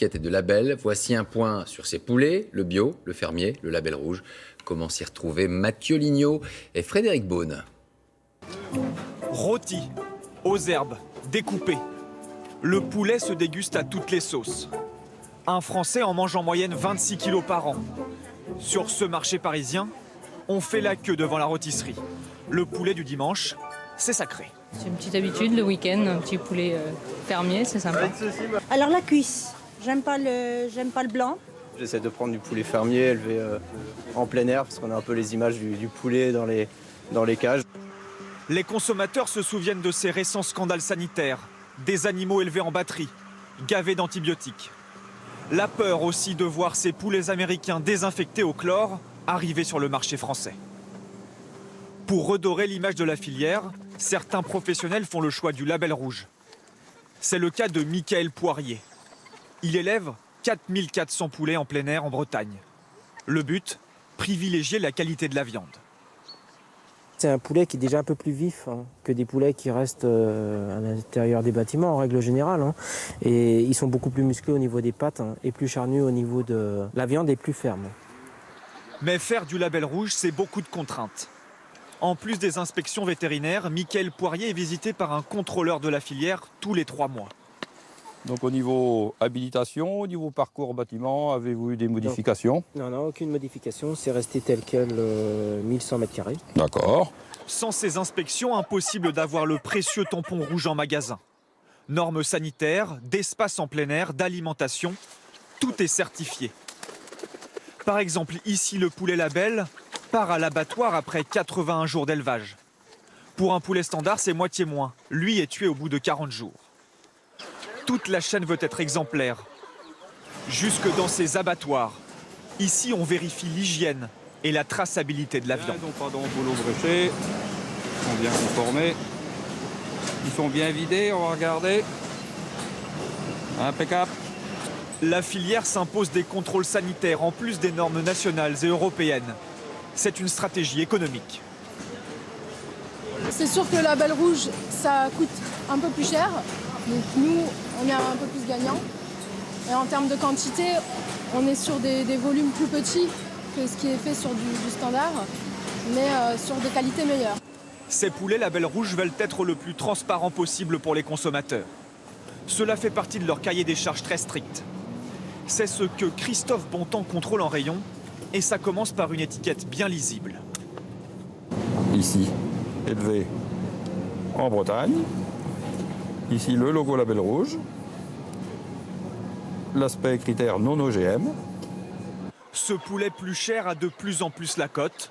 d'étiquette et de label. Voici un point sur ces poulets, le bio, le fermier, le label rouge. Comment s'y retrouver? Mathieu Lignot et Frédéric Beaune. Rôti, aux herbes, découpé. Le poulet se déguste à toutes les sauces. Un Français en mange en moyenne 26 kilos par an. Sur ce marché parisien, on fait la queue devant la rôtisserie. Le poulet du dimanche, c'est sacré. C'est une petite habitude, le week-end, un petit poulet fermier, c'est sympa. Alors la cuisse, j'aime pas le blanc. J'essaie de prendre du poulet fermier élevé en plein air, parce qu'on a un peu les images du poulet dans les cages. Les consommateurs se souviennent de ces récents scandales sanitaires, des animaux élevés en batterie, gavés d'antibiotiques. La peur aussi de voir ces poulets américains désinfectés au chlore arriver sur le marché français. Pour redorer l'image de la filière, certains professionnels font le choix du label rouge. C'est le cas de Michael Poirier. Il élève 4400 poulets en plein air en Bretagne. Le but, privilégier la qualité de la viande. C'est un poulet qui est déjà un peu plus vif que des poulets qui restent à l'intérieur des bâtiments en règle générale. Et ils sont beaucoup plus musclés au niveau des pattes et plus charnus au niveau de la viande est plus ferme. Mais faire du label rouge, c'est beaucoup de contraintes. En plus des inspections vétérinaires, Michael Poirier est visité par un contrôleur de la filière tous les 3 mois. Donc au niveau habilitation, au niveau parcours bâtiment, avez-vous eu des modifications? Non, aucune modification, c'est resté tel quel 1100 m². D'accord. Sans ces inspections, impossible d'avoir le précieux tampon rouge en magasin. Normes sanitaires, d'espace en plein air, d'alimentation, tout est certifié. Par exemple, ici, le poulet label part à l'abattoir après 81 jours d'élevage. Pour un poulet standard, c'est moitié moins. Lui est tué au bout de 40 jours. Toute la chaîne veut être exemplaire. Jusque dans ces abattoirs. Ici, on vérifie l'hygiène et la traçabilité de la viande. Donc pardon, boulot bréché. Ils sont bien conformés. Ils sont bien vidés, on va regarder. Impeccable. La filière s'impose des contrôles sanitaires en plus des normes nationales et européennes. C'est une stratégie économique. C'est sûr que le label rouge, ça coûte un peu plus cher. Donc nous, on est un peu plus gagnants. Et en termes de quantité, on est sur des volumes plus petits que ce qui est fait sur du standard, mais sur des qualités meilleures. Ces poulets label rouge veulent être le plus transparent possible pour les consommateurs. Cela fait partie de leur cahier des charges très strict. C'est ce que Christophe Bontemps contrôle en rayon, et ça commence par une étiquette bien lisible. Ici, élevé en Bretagne. Ici, le logo label rouge. L'aspect critère non OGM. Ce poulet plus cher a de plus en plus la cote.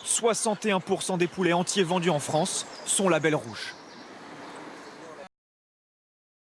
61% des poulets entiers vendus en France sont label rouge.